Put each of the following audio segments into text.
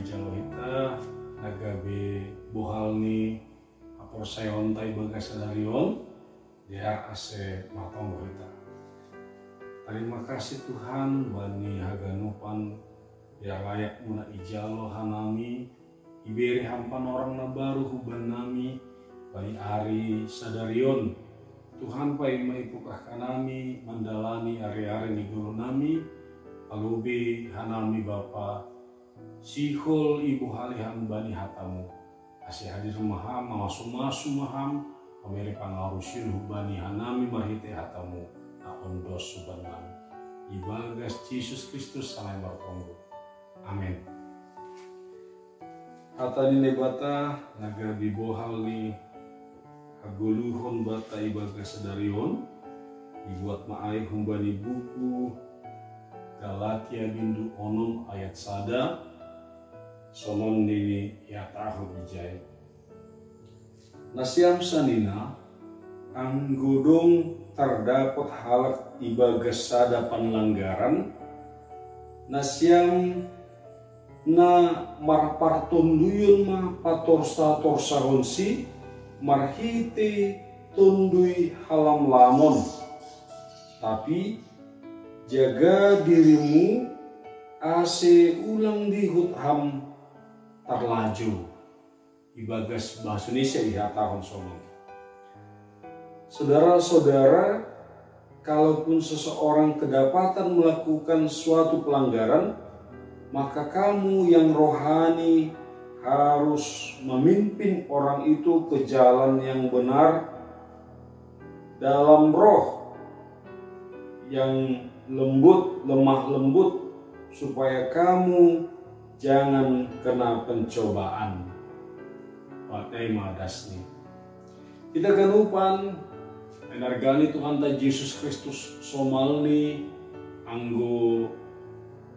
Jalohita nagabe buhalni apor sayon tai bagas darion dia ase matong kita. Terima kasih Tuhan bani haganupan dia layak muna ijalo hanami iberi hampan orang na baru huban nami bani ari sadarion Tuhan pai maipukah kanami mandalani ari-ari ni guru nami alubi hanami Bapa sihol ibu halihan bani hatamu asih hadir maham masu maham pameri pangarusin hubani hanami mahite hatamu aon dos subanami ibagas Yesus Kristus sanai bartonggo amin. Hatani nebata nagabi bohal ni aguluhon bata ibagas sadarion dibuat maai humbani buku Galatia bindu onom ayat sada somon dini ya tahu bijay. Nasiam sanina ang godong terdapat halak ibagas sada panlanggaran nasiam na marpartunduyun ma patorsa ronsi marhite tundui halam lamon tapi jaga dirimu ase ulang dihutham terlaju ibagas bahasa Indonesia ihatahon somong. Saudara-saudara, kalaupun seseorang kedapatan melakukan suatu pelanggaran, maka kamu yang rohani harus memimpin orang itu ke jalan yang benar dalam roh yang lembut, lemah lembut, supaya kamu jangan kena pencobaan. Pakai madasni. Kita ganupan energani Tuhan ta Yesus Kristus somalni anggo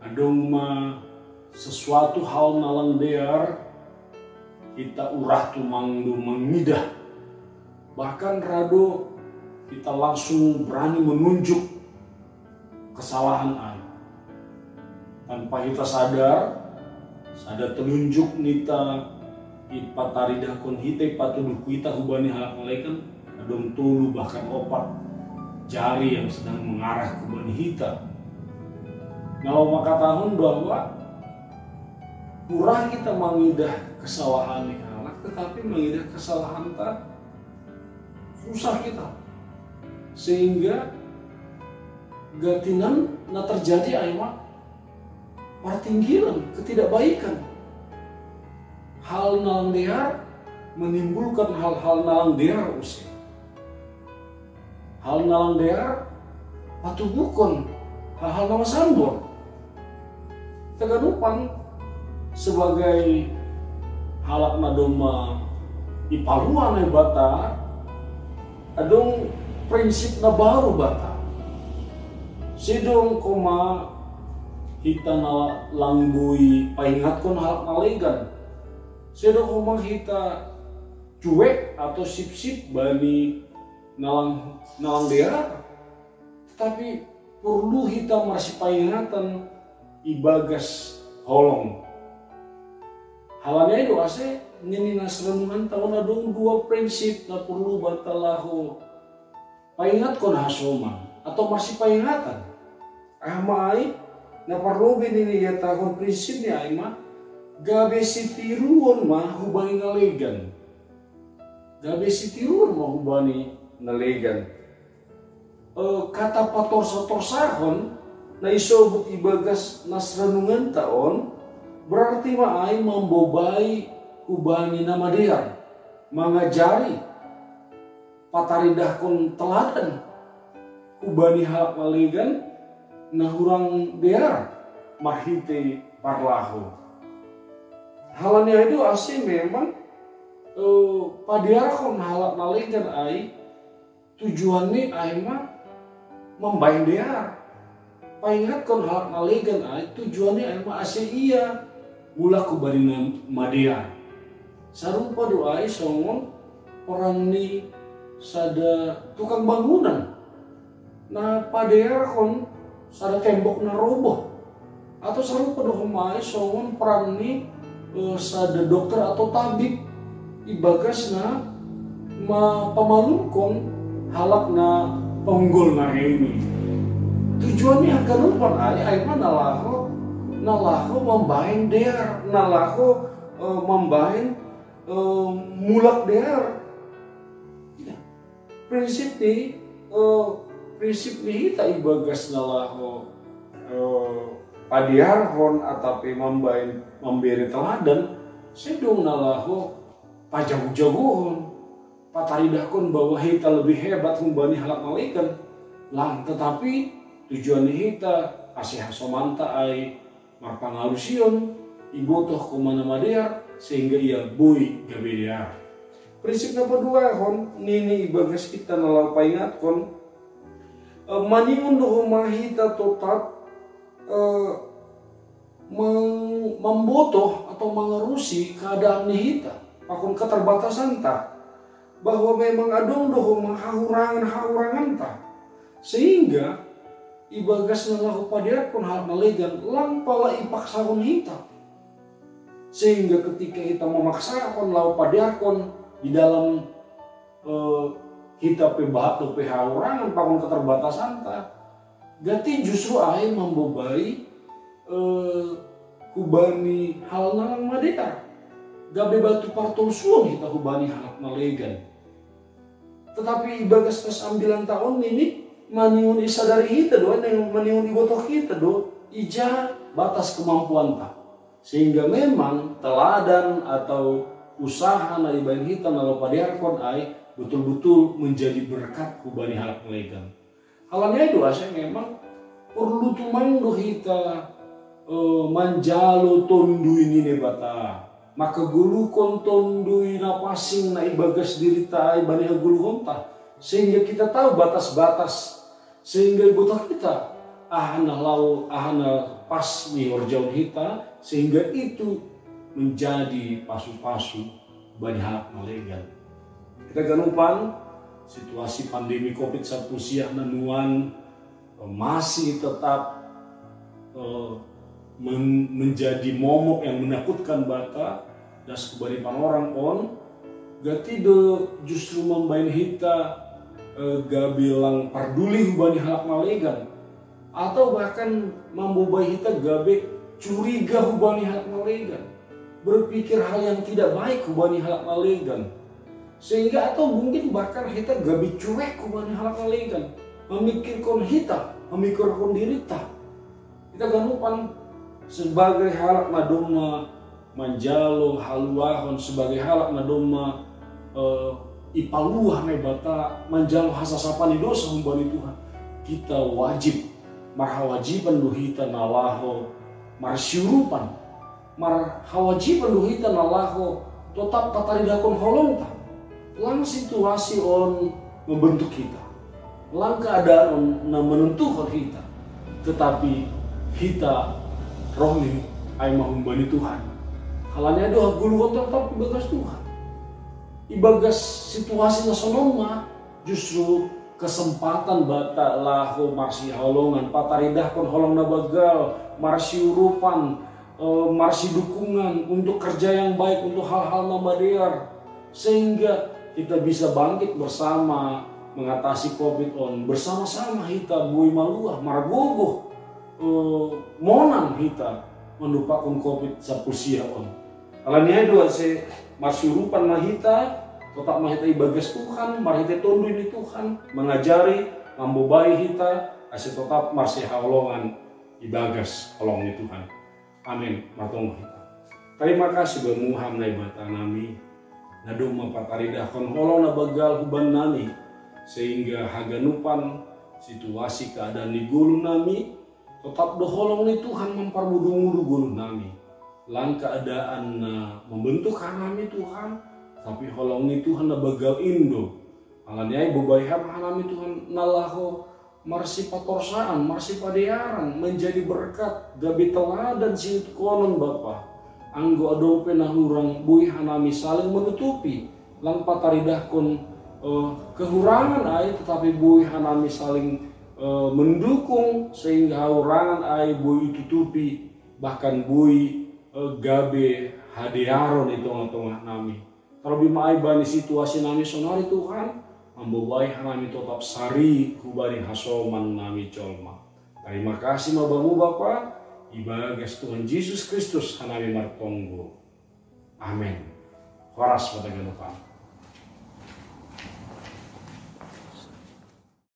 adongma sesuatu hal nalang dear kita urah tu mangdu mengidah bahkan rado kita langsung berani menunjuk kesalahan ai tanpa kita sadar telunjuk nita ipataridah kon hite patuduh kita hubani halak malaikan adong tulu bahkan opat jari yang sedang mengarah ke bani hita. Kalau maka tahun bahwa kurang kita mengidah kesalahan halak tetapi mengidah kesalahan tak susah kita sehingga gatinan na terjadi ayat pertinggilan ketidakbaikan. Hal nalang dehar menimbulkan hal-hal nalang dehar usia. Hal nalang dehar patubukon hal-hal nama sambor. Tegadupan sebagai halak nadoma ipaluan ay bata adong prinsip na baru bata. Sidong koma hita na langgui paingat kon halak nalegan. Sidong koma hita cuek atau sip-sip bani nalang dera. Tetapi perlu hita masih paingatan ibagas holong. Halanya itu ase nini nasrenungan tahun adong dua prinsip na perlu batalahu paingat kon hasoman atau masih paingatan. Amai na perlu binini ya tahun prinsipnya aima gabe sitiruon mah hubani nalegan. Gabe sitiruon mah hubani nalegan. Kata patorsa-torsahon na isobut ibagas nasrenungan taon berarti maay membobai hubani nama dia mengajari patarindah kon teladan hubani halak nalegan na hurang dia mahite parlahu. Halanya itu asli memang padiara kon halak nalegan ai tujuannya ai mah membaik dia. Paingat kon halak nalegan ai tujuannya ai mah asli iya mula ku bari madia. Sarupa doai songon orang ni sada tukang bangunan. Nah padiara kon sada tembok na roboh atau sarupa dohomai songon peran ni sada dokter atau tabib ibagasna pamalungkon halakna penggol na ini. Tujuannya akan lupa ay nalaho membahin der, nalaho membahin mulak der. Ya. Prinsip ni kita ibagas nalaho padiarhon atapi memberi teladan sedung nalaho pajagu-jaguhon pataridahkon bahwa kita lebih hebat membani halak malaikat lang, tetapi tujuan kita asih somanta ay marpangalusion ibotoh kumana madear sehingga ia boy gabedear. Prinsip nomor 2 hon nini ibagas kita nalau paingatkon maniun doh mahita tetap membotoh atau mengerusi keadaan nihita pakun keterbatasan tak bahwa memang adong doh haurangan tak sehingga ibagas nalahu padiar pun hal malegan lampala ipaksahon hita sehingga ketika kita memaksakan lau padiarkon di dalam kita pebahat atau haurangan pakun keterbatasan tak gati justru ay membobai hubani hal nalang madeta gabe batu partol suang kita hubani halak malegan. Tetapi ibagas ke 9 tahun ini maniun isadari kita doa yang maniun ibotoh kita do ija batas kemampuan tak sehingga memang teladan atau usaha na ibain kita nalau padiarkon ay betul-betul menjadi berkat hubani halak malegan. Halanya itu saya memang perlu tumangdo kita manjalo tondui ini bata maka gulukon tondui na pasing na ibagas dirita ibani guluhon ta sehingga kita tahu batas-batas sehingga ibotoh kita ahana pas nih orjaun kita sehingga itu menjadi pasu-pasu bani halak malegan. Kita ganupan situasi pandemi COVID-19 nanuan masih tetap menjadi momok yang menakutkan bata das kebaripan orang on gati do justru membain hita gak bilang parduli hubani halak malegan atau bahkan membubai hita gabe curiga hubani halak malegan berpikir hal yang tidak baik hubani halak malegan sehingga atau mungkin bahkan kita gabi cuek hubani halak malegan memikirkan hita memikirkan diri tak kita ganupan sebagai halak madoma manjalo haluahon sebagai halak madoma ipaluah nebata manjalo hasasapani dosa humbani Tuhan kita wajib marhawajiban duhita nalaho marsyurupan marhawajiban duhita nalaho tetap pataridakon holongta lang situasi on membentuk kita lang keadaan on menentukan kita tetapi kita rohni ay mahumbani Tuhan halanya doa guluhon tetap ibagas Tuhan ibagas situasi nasonoma justru kesempatan bata lahu marsi holongan pataridah kon holong nabagal marsi urupan marsi dukungan untuk kerja yang baik untuk hal-hal nabadear sehingga kita bisa bangkit bersama mengatasi COVID on bersama-sama kita bui maluah margogoh monan kita melupakan COVID-19 on. Alanya dua se masyurupan mahita tetap mahita ibagas Tuhan, mahita tondo ini Tuhan mengajari membobai kita asih tetap masih haulongan ibagas holongnya Tuhan. Amin. Matong kita. Terima kasih bermuham na ibata nami nadum mapataridah kon holong na bagal huban nami sehingga haganupan situasi keadaan di gulu nami tetap doholong ni Tuhan mempermudu-mudu gulu nami lan keadaan membentuk hanami Tuhan tapi holong ni Tuhan na bagal indo alanya bebayam hanami Tuhan nalaho marsi patorsaan marsi padearan menjadi berkat gabi teladan sinut konon Bapa anggo adope nahurang bui hanami saling menutupi lang pataridahkon kehurangan ay tetapi bui hanami saling mendukung sehingga haurangan ay bui tutupi bahkan bui gabe hadiaron di tengah-tengah nami. Terlebih maai bani situasi nami sonari Tuhan, membawa nami tetap sari hubari hasoman nami colma. Terima kasih mabamu Bapa, ibagas Tuhan Yesus Kristus hanami martonggo. Amin. Horas pada genupan.